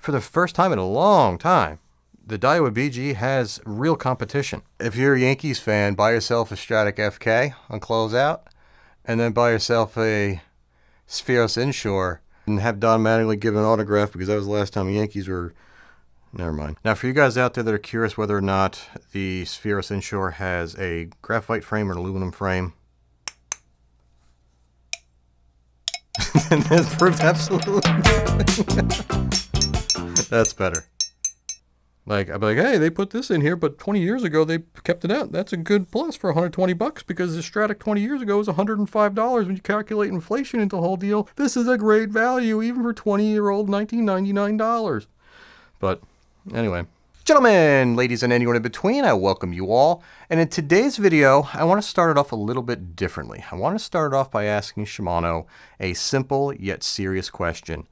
for the first time in a long time, the Daiwa BG has real competition. If you're a Yankees fan, buy yourself a Stradic FK on closeout, and then buy yourself a Spheros Inshore, and have Don Mattingly give an autograph, because that was the last time the Yankees were... Never mind. Now, for you guys out there that are curious whether or not the Spheros Inshore has a graphite frame or an aluminum frame, that's proof absolutely. That's better. Like, I'd be like, hey, they put this in here, but 20 years ago they kept it out. That's a good plus for $120 because the Stradic 20 years ago was $105. When you calculate inflation into the whole deal, this is a great value, even for 20-year-old $1999. But anyway, gentlemen, ladies, and anyone in between, I welcome you all. And in today's video, I want to start it off a little bit differently. I want to start it off by asking Shimano a simple yet serious question.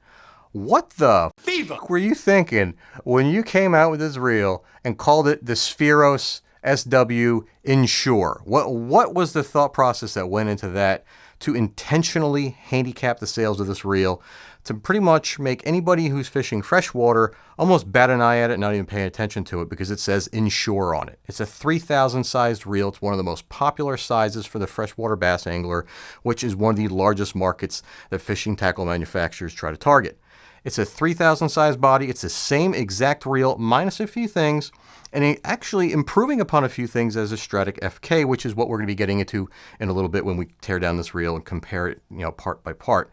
What the fuck were you thinking when you came out with this reel and called it the Spheros SW Inshore? What was the thought process that went into that to intentionally handicap the sales of this reel, to pretty much make anybody who's fishing freshwater almost bat an eye at it, not even paying attention to it, because it says inshore on it. It's a 3,000 sized reel. It's one of the most popular sizes for the freshwater bass angler, which is one of the largest markets that fishing tackle manufacturers try to target. It's a 3,000 size body. It's the same exact reel minus a few things, and actually improving upon a few things as a Stradic FK, which is what we're going to be getting into in a little bit when we tear down this reel and compare it, part by part.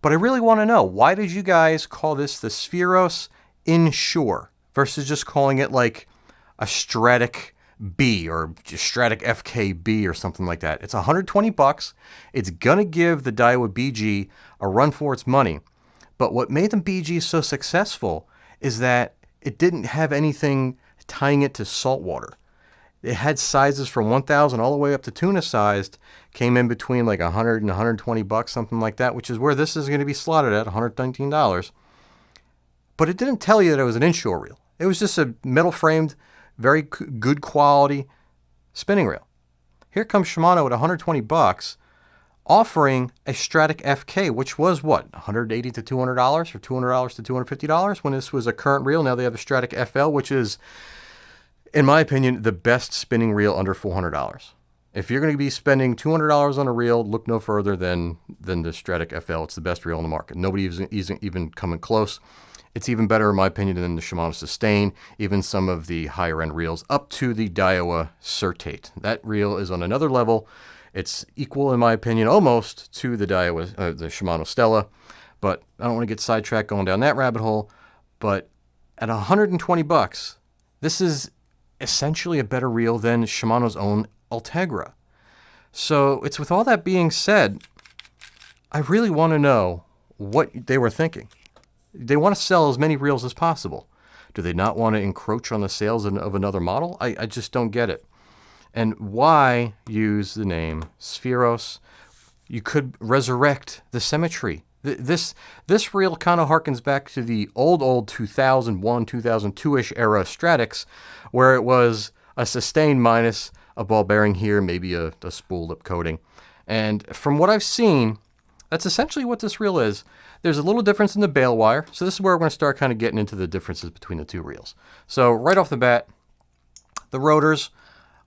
But I really want to know, why did you guys call this the Spheros Inshore versus just calling it like a Stradic B or Stradic FKB or something like that? It's $120. It's going to give the Daiwa BG a run for its money. But what made the BG so successful is that it didn't have anything tying it to saltwater. It had sizes from 1,000 all the way up to tuna sized, came in between like $100 and $120, something like that, which is where this is going to be slotted at, $119. But it didn't tell you that it was an inshore reel. It was just a metal framed, very good quality spinning reel. Here comes Shimano at $120, offering a Stradic FK, which was what, $180 to $200 or $200 to $250 when this was a current reel. Now they have a Stradic FL, which is, in my opinion, the best spinning reel under $400. If you're going to be spending $200 on a reel, look no further than the Stradic FL. It's the best reel on the market. Nobody isn't even coming close. It's even better, in my opinion, than the Shimano Sustain, even some of the higher-end reels, up to the Daiwa Certate. That reel is on another level. It's equal, in my opinion, almost to the Daiwa, the Shimano Stella. But I don't want to get sidetracked going down that rabbit hole. But at $120, this is essentially a better reel than Shimano's own Ultegra. So it's, with all that being said, I really want to know what they were thinking. They want to sell as many reels as possible. Do they not want to encroach on the sales of another model? I just don't get it. And why use the name Spheros? You could resurrect the symmetry. This reel kind of harkens back to the old 2001, 2002-ish era Stradics, where it was a Sustain minus a ball bearing here, maybe a spool lip coating. And from what I've seen, that's essentially what this reel is. There's a little difference in the bail wire. So this is where we're going to start kind of getting into the differences between the two reels. So right off the bat, the rotors,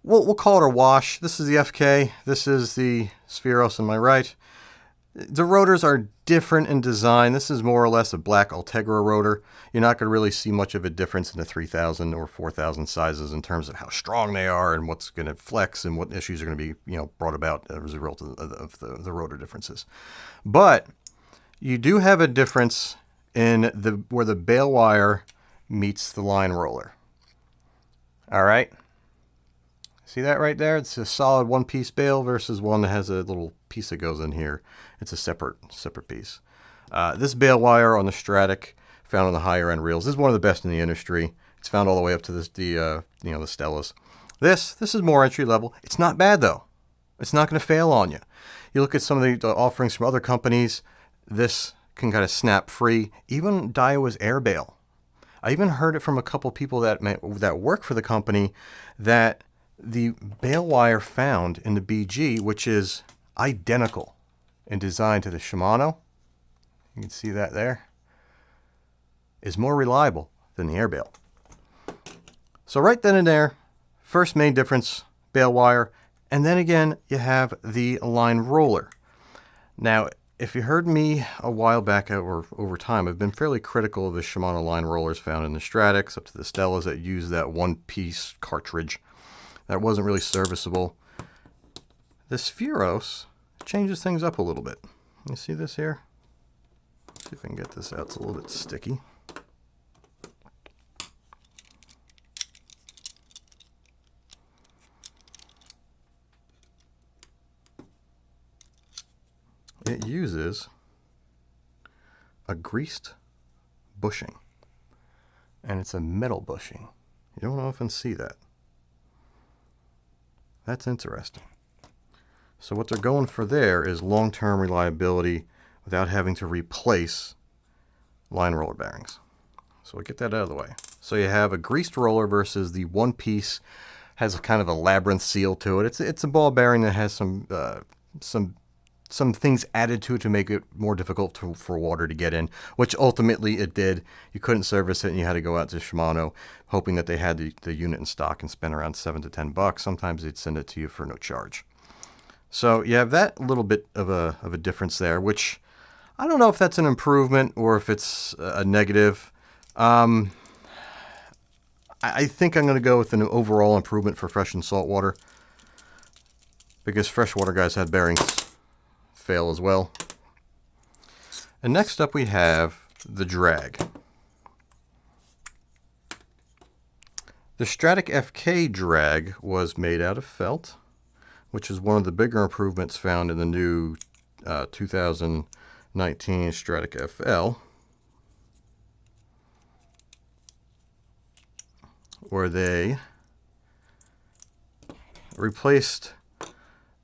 we'll call it a wash. This is the FK. This is the Spheros on my right. The rotors are different in design. This is more or less a black Ultegra rotor. You're not going to really see much of a difference in the 3,000 or 4,000 sizes in terms of how strong they are and what's going to flex and what issues are going to be, brought about as a result of the rotor differences. But you do have a difference in where the bail wire meets the line roller. All right. See that right there? It's a solid one-piece bail versus one that has a little piece that goes in here. It's a separate piece. This bail wire on the Stradic, found on the higher end reels, this is one of the best in the industry. It's found all the way up to the Stellas. This is more entry level. It's not bad though. It's not going to fail on you. You look at some of the offerings from other companies. This can kind of snap free. Even Daiwa's air bail. I even heard it from a couple people that work for the company that the bail wire found in the BG, which is identical in design to the Shimano, you can see that there, is more reliable than the air bale. So right then and there, first main difference, bale wire, and then again you have the line roller. Now, if you heard me a while back or over time, I've been fairly critical of the Shimano line rollers found in the Stradics up to the Stellas that use that one-piece cartridge. That wasn't really serviceable. The Spheros changes things up a little bit. You see this here? Let's see if I can get this out. It's a little bit sticky. It uses a greased bushing, and it's a metal bushing. You don't often see that. That's interesting. So what they're going for there is long-term reliability without having to replace line roller bearings. So we'll get that out of the way. So you have a greased roller versus the one piece, has kind of a labyrinth seal to it. It's a ball bearing that has some things added to it to make it more difficult for water to get in, which ultimately it did. You couldn't service it, and you had to go out to Shimano, hoping that they had the unit in stock and spend around $7 to $10. Sometimes they'd send it to you for no charge. So you have that little bit of a difference there, which I don't know if that's an improvement or if it's a negative. I think I'm going to go with an overall improvement for fresh and salt water, because freshwater guys had bearings fail as well. And next up we have the drag. The Stradic FK drag was made out of felt, which is one of the bigger improvements found in the new 2019 Stradic FL, where they replaced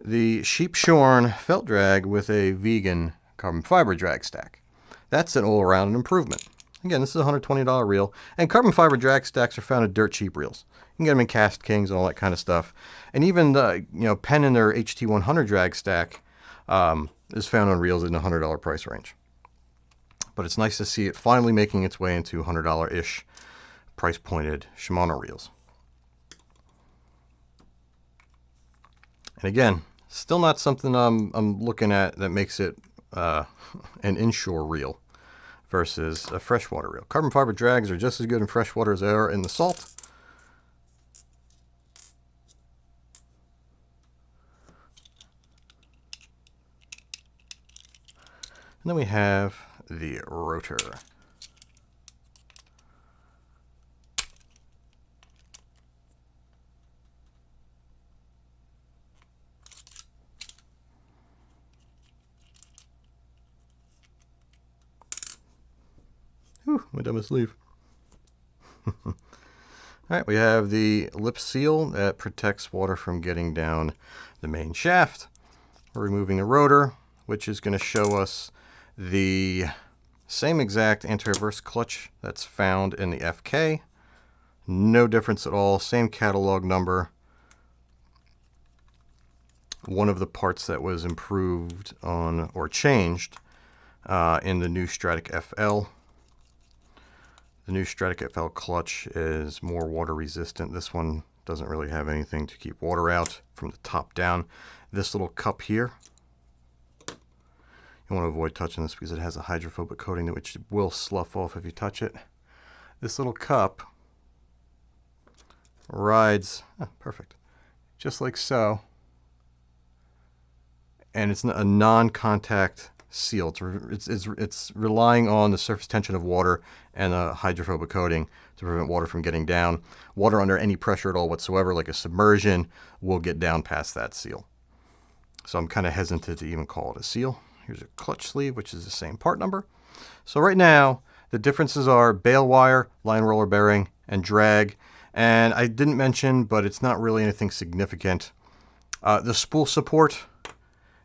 the sheep-shorn felt drag with a vegan carbon fiber drag stack. That's an all-around improvement. Again, this is a $120 reel, and carbon fiber drag stacks are found in dirt cheap reels. You can get them in Cast Kings and all that kind of stuff. And even Penn in their HT100 drag stack is found on reels in the $100 price range. But it's nice to see it finally making its way into $100-ish price-pointed Shimano reels. And again, still not something I'm looking at that makes it an inshore reel versus a freshwater reel. Carbon fiber drags are just as good in freshwater as they are in the salt. And then we have the rotor. Whew, my dumbest sleeve. All right, we have the lip seal that protects water from getting down the main shaft. We're removing the rotor, which is going to show us the same exact anti-reverse clutch that's found in the FK. No difference at all, same catalog number. One of the parts that was improved on or changed in the new Stradic FL. The new Stradic FL clutch is more water resistant. This one doesn't really have anything to keep water out from the top down. This little cup here, you want to avoid touching this because it has a hydrophobic coating which will slough off if you touch it. This little cup rides, perfect, just like so. And it's a non-contact seal. It's relying on the surface tension of water and a hydrophobic coating to prevent water from getting down. Water under any pressure at all whatsoever, like a submersion, will get down past that seal. So I'm kind of hesitant to even call it a seal. Here's a clutch sleeve, which is the same part number. So right now, the differences are bale wire, line roller bearing, and drag. And I didn't mention, but it's not really anything significant. The spool support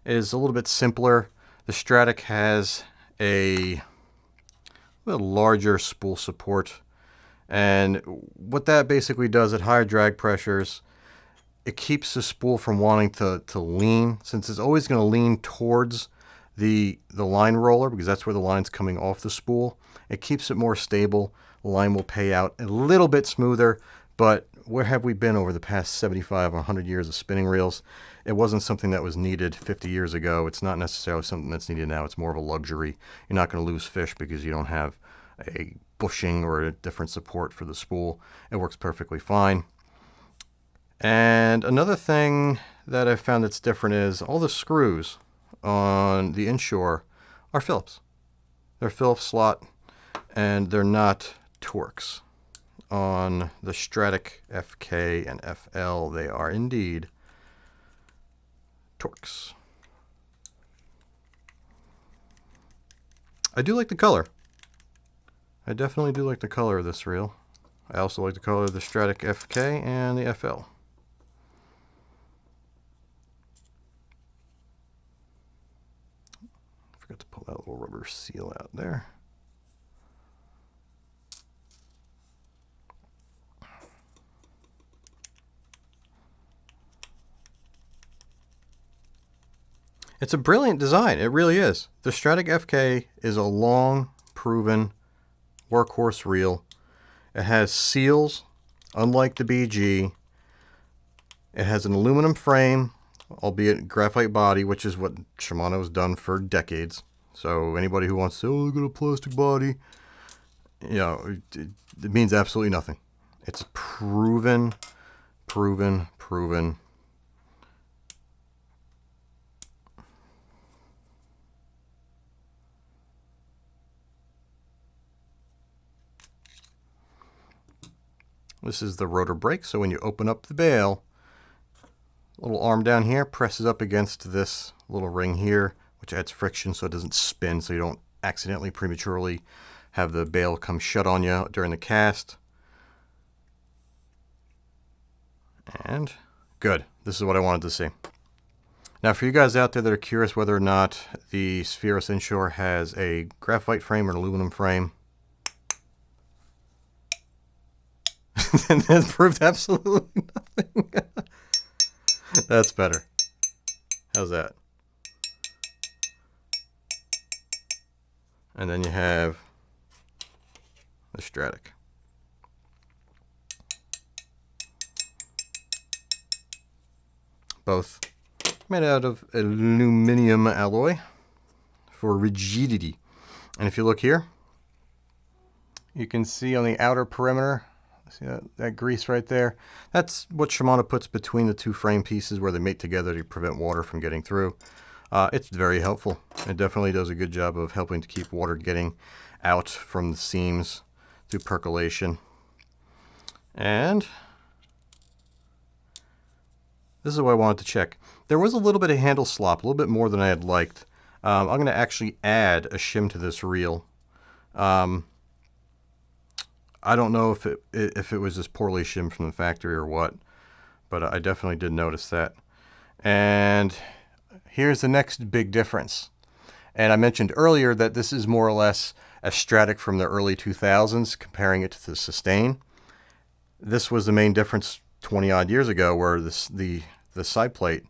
is a little bit simpler. The Stradic has a little larger spool support, and what that basically does at higher drag pressures, it keeps the spool from wanting to lean, since it's always going to lean towards the line roller, because that's where the line's coming off the spool. It keeps it more stable. The line will pay out a little bit smoother, but where have we been over the past 75 or 100 years of spinning reels? It wasn't something that was needed 50 years ago. It's not necessarily something that's needed now. It's more of a luxury. You're not going to lose fish because you don't have a bushing or a different support for the spool. It works perfectly fine. And another thing that I've found that's different is all the screws on the inshore are Phillips. They're Phillips slot, and they're not Torx. On the Stratic FK and FL, they are indeed Torx. I do like the color. I definitely do like the color of this reel. I also like the color of the Stratic FK and the FL. Forgot to pull that little rubber seal out there. It's a brilliant design. It really is. The Stratic FK is a long, proven workhorse reel. It has seals, unlike the BG. It has an aluminum frame, albeit graphite body, which is what Shimano's done for decades. So anybody who wants to, oh, look at a plastic body, you know, it means absolutely nothing. It's proven. This is the rotor brake, so when you open up the bail, little arm down here presses up against this little ring here, which adds friction so it doesn't spin, so you don't accidentally prematurely have the bail come shut on you during the cast. And good. This is what I wanted to see. Now for you guys out there that are curious whether or not the Spheros Inshore has a graphite frame or an aluminum frame, and that proved absolutely nothing. That's better. How's that? And then you have the Stratic. Both made out of aluminum alloy for rigidity. And if you look here, you can see on the outer perimeter, see that grease right there? That's what Shimano puts between the two frame pieces where they mate together to prevent water from getting through. It's very helpful. It definitely does a good job of helping to keep water getting out from the seams through percolation. And this is what I wanted to check. There was a little bit of handle slop, a little bit more than I had liked. I'm going to actually add a shim to this reel. I don't know if it was just poorly shimmed from the factory or what, but I definitely did notice that. And here's the next big difference. And I mentioned earlier that this is more or less a Stratic from the early 2000s, comparing it to the Sustain. This was the main difference 20 odd years ago, where the side plate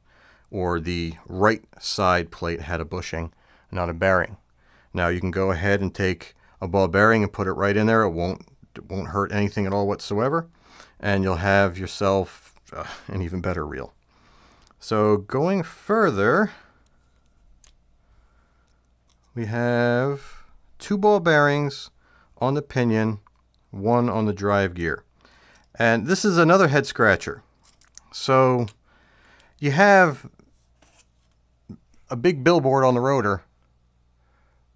or the right side plate had a bushing, not a bearing. Now you can go ahead and take a ball bearing and put it right in there. It won't hurt anything at all whatsoever, and you'll have yourself an even better reel. So going further, we have 2 ball bearings on the pinion, 1 on the drive gear. And this is another head scratcher. So you have a big billboard on the rotor,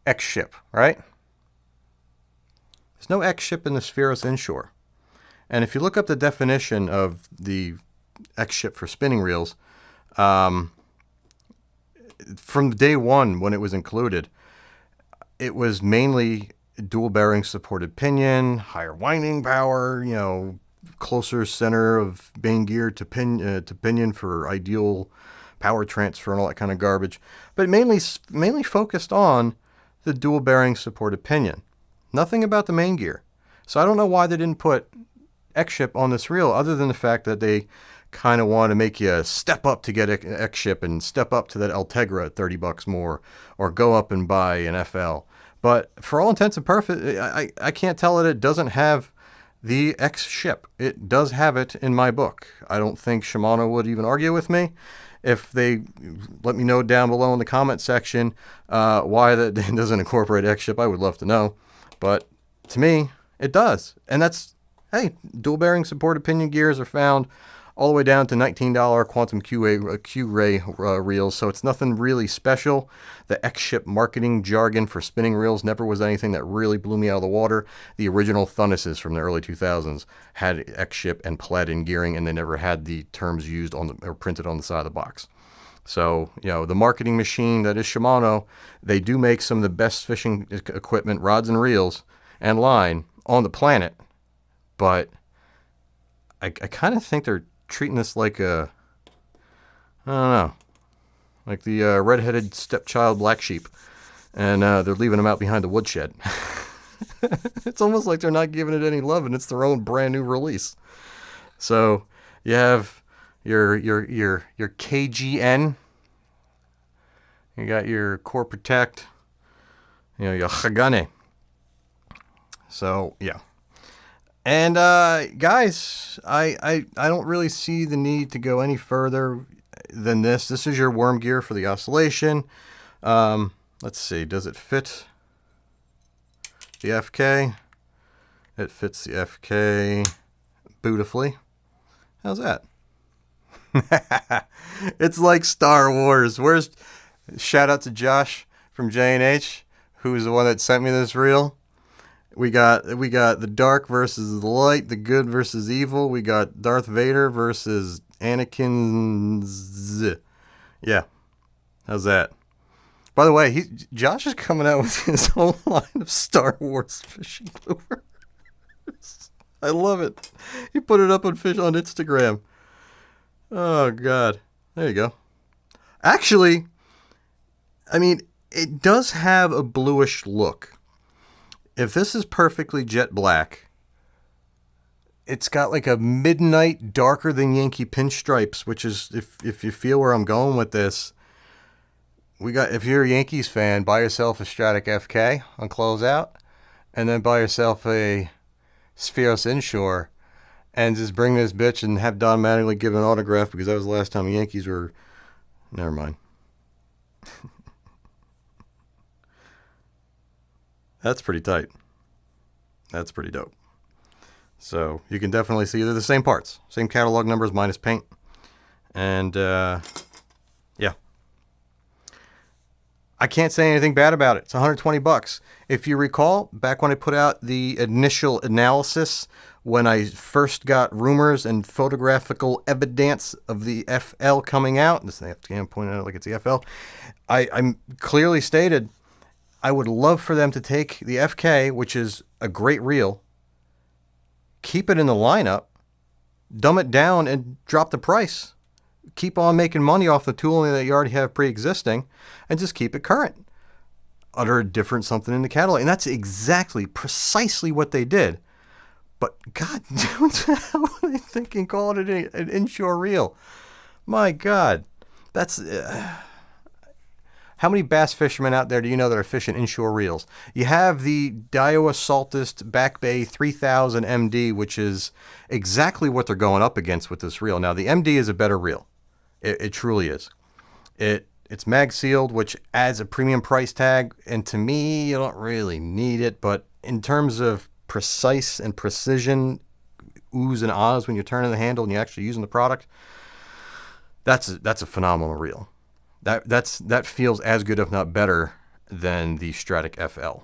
X-Ship, right? There's no X-Ship in the Spheros Inshore. And if you look up the definition of the X-Ship for spinning reels, from day one when it was included, it was mainly dual bearing supported pinion, higher winding power, you know, closer center of main gear to pinion for ideal power transfer and all that kind of garbage. But mainly focused on the dual bearing supported pinion. Nothing about the main gear. So I don't know why they didn't put X-Ship on this reel, other than the fact that they kind of want to make you step up to get X-Ship and step up to that Ultegra at $30 more, or go up and buy an FL. But for all intents and purposes, I can't tell that it doesn't have the X-Ship. It does have it in my book. I don't think Shimano would even argue with me. If they let me know down below in the comment section why that doesn't incorporate X-Ship, I would love to know. But to me, it does. And that's, hey, dual bearing supported pinion gears are found all the way down to $19 Quantum Q-Ray reels, so it's nothing really special. The X-Ship marketing jargon for spinning reels never was anything that really blew me out of the water. The original Thunderses from the early 2000s had X-Ship and platin gearing, and they never had the terms used on or printed on the side of the box. So, the marketing machine that is Shimano, they do make some of the best fishing equipment, rods and reels, and line on the planet, but I kind of think they're treating this like I don't know, like the redheaded stepchild black sheep, and they're leaving him out behind the woodshed. It's almost like they're not giving it any love, and it's their own brand new release. So you have your KGN, you got your Core Protect, your Hagane. So yeah. And guys, I don't really see the need to go any further than this. This is your worm gear for the oscillation. Let's see, does it fit the FK? It fits the FK beautifully. How's that? It's like Star Wars. Shout out to Josh from J&H, who's the one that sent me this reel. We got the dark versus the light, the good versus evil. We got Darth Vader versus Anakin. Yeah, how's that? By the way, Josh is coming out with his whole line of Star Wars fishing lures. I love it. He put it up on Instagram. Oh God, there you go. Actually, I mean, it does have a bluish look. If this is perfectly jet black, it's got like a midnight darker than Yankee pinstripes, which is, if you feel where I'm going with this, if you're a Yankees fan, buy yourself a Stratic FK on closeout, and then buy yourself a Spheros Inshore, and just bring this bitch and have Don Mattingly give an autograph, because that was the last time the Yankees were, never mind. That's pretty tight. That's pretty dope. So you can definitely see they're the same parts, same catalog numbers minus paint, and yeah, I can't say anything bad about it. It's $120. If you recall, back when I put out the initial analysis, when I first got rumors and photographical evidence of the FL coming out, this is the FTM pointing out like it's the FL, I clearly stated I would love for them to take the FK, which is a great reel, keep it in the lineup, dumb it down, and drop the price. Keep on making money off the tooling that you already have pre-existing, and just keep it current. Utter a different something in the catalog. And that's precisely what they did. But God, how are they thinking calling it an inshore reel? My God, that's... How many bass fishermen out there do you know that are fishing inshore reels? You have the Daiwa Saltist Back Bay 3000 MD, which is exactly what they're going up against with this reel. Now, the MD is a better reel. It truly is. It's mag sealed, which adds a premium price tag, and to me, you don't really need it, but in terms of precise and precision, oohs and ahs when you're turning the handle and you're actually using the product, that's a phenomenal reel. That feels as good, if not better, than the Stratic FL.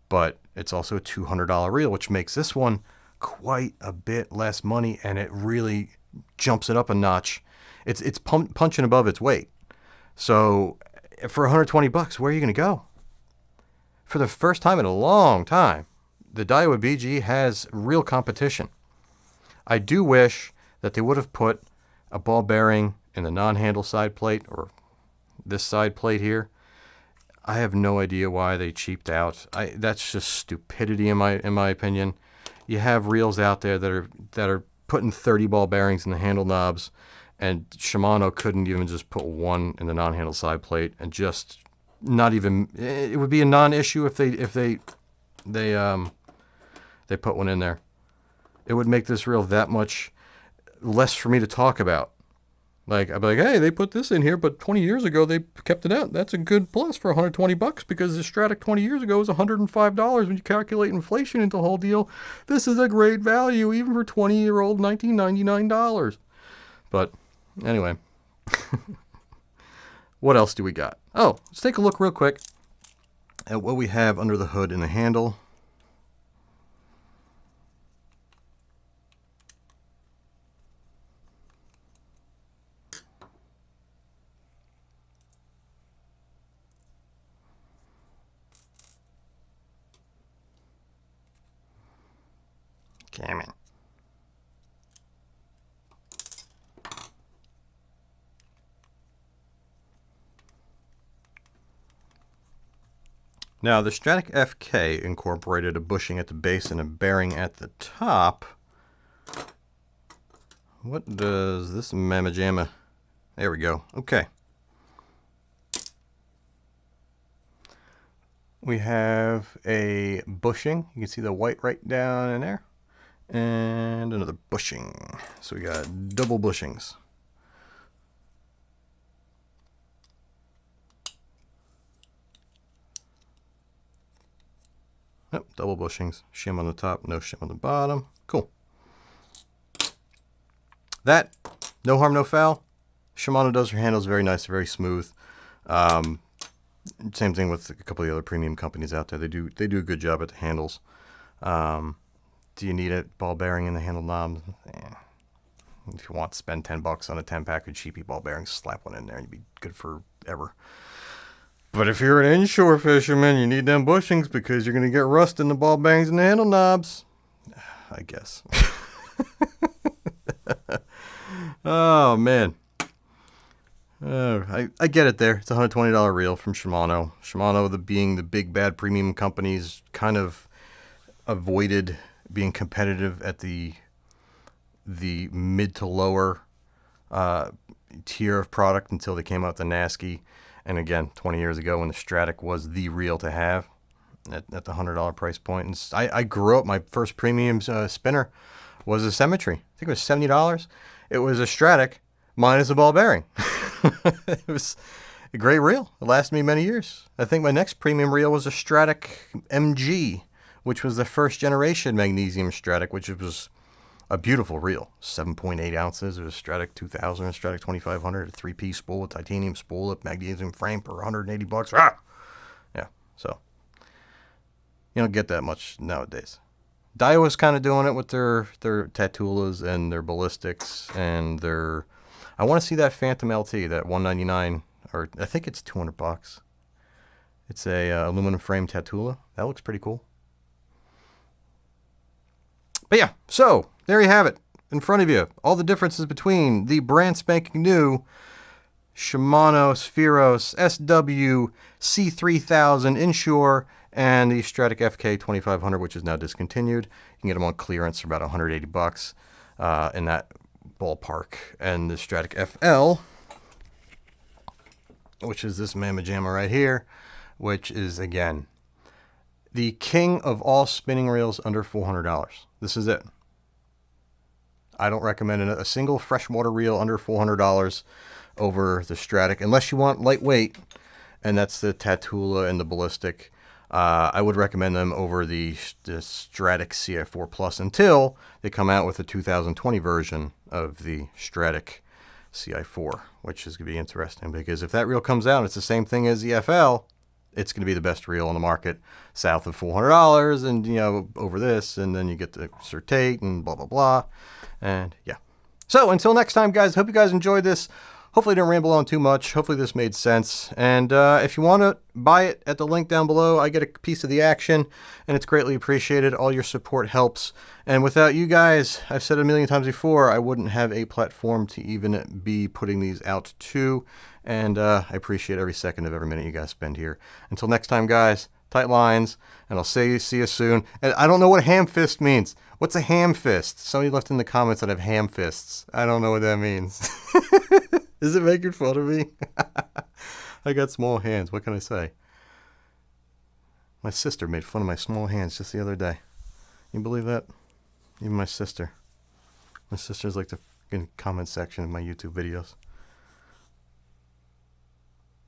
But it's also a $200 reel, which makes this one quite a bit less money, and it really jumps it up a notch. It's punching above its weight. So for $120, where are you going to go? For the first time in a long time, the Daiwa BG has real competition. I do wish that they would have put a ball bearing in the non-handle side plate, or this side plate here. I have no idea why they cheaped out. That's just stupidity in my opinion. You have reels out there that are putting 30 ball bearings in the handle knobs, and Shimano couldn't even just put one in the non-handle side plate, and just not even, it would be a non-issue if they put one in there. It would make this reel that much less for me to talk about. Like, I'd be like, hey, they put this in here, but 20 years ago they kept it out. That's a good plus for $120 because the Stradic 20 years ago was $105. When you calculate inflation into the whole deal, this is a great value even for 20-year-old $1999. But anyway, what else do we got? Oh, let's take a look real quick at what we have under the hood in the handle. Damn it. Now, the Stradic FK incorporated a bushing at the base and a bearing at the top. What does this mamma jamma? There we go. Okay. We have a bushing. You can see the white right down in there. And another bushing. So we got double bushings. Yep, double bushings. Shim on the top, no shim on the bottom. Cool. That, no harm, no foul. Shimano does her handles very nice, very smooth. Same thing with a couple of the other premium companies out there. They do a good job at the handles. Do you need a ball bearing in the handle knob? If you want to spend $10 on a 10-pack of cheapy ball bearings, slap one in there and you'd be good forever. But if you're an inshore fisherman, you need them bushings because you're going to get rust in the ball bearings and the handle knobs. I guess. Oh, man. I get it there. It's a $120 reel from Shimano. Shimano, being the big bad premium companies, kind of avoided being competitive at the mid to lower tier of product until they came out with the Nasky. And again, 20 years ago when the Stradic was the reel to have at the $100 price point. And I grew up, my first premium spinner was a Symmetry. I think it was $70. It was a Stradic minus a ball bearing. It was a great reel. It lasted me many years. I think my next premium reel was a Stradic MG, which was the first generation magnesium Stradic, which was a beautiful reel. 7.8 ounces. It was Stradic 2000, a Stradic 2500, a 3-piece spool with titanium spool, a magnesium frame for $180. Ah! Yeah, so you don't get that much nowadays. Daiwa's kind of doing it with their Tatulas and their ballistics and their. I want to see that Phantom LT, that $199, or I think it's $200. It's a aluminum frame Tatula. That looks pretty cool. But yeah, so there you have it in front of you. All the differences between the brand spanking new Shimano Spheros SW C3000 inshore and the Stradic FK 2500, which is now discontinued. You can get them on clearance for about $180 in that ballpark. And the Stradic FL, which is this mamma jamma right here, which is, again, the king of all spinning reels under $400. This is it. I don't recommend a single freshwater reel under $400 over the Stradic, unless you want lightweight, and that's the Tatula and the Ballistic. I would recommend them over the Stradic CI4 Plus until they come out with a 2020 version of the Stradic CI4, which is going to be interesting, because if that reel comes out, it's the same thing as the FL. It's going to be the best reel on the market, south of $400, and over this, and then you get the Certate and blah blah blah, and yeah. So until next time, guys. Hope you guys enjoyed this. Hopefully, I didn't ramble on too much. Hopefully, this made sense. And if you want to buy it at the link down below, I get a piece of the action, and it's greatly appreciated. All your support helps. And without you guys, I've said it a million times before, I wouldn't have a platform to even be putting these out to. And I appreciate every second of every minute you guys spend here. Until next time, guys, tight lines, and I'll see you soon. And I don't know what ham fist means. What's a ham fist? Somebody left in the comments that have ham fists. I don't know what that means. Is it making fun of me? I got small hands. What can I say? My sister made fun of my small hands just the other day. You believe that? Even my sister. My sister's like the comment section of my YouTube videos.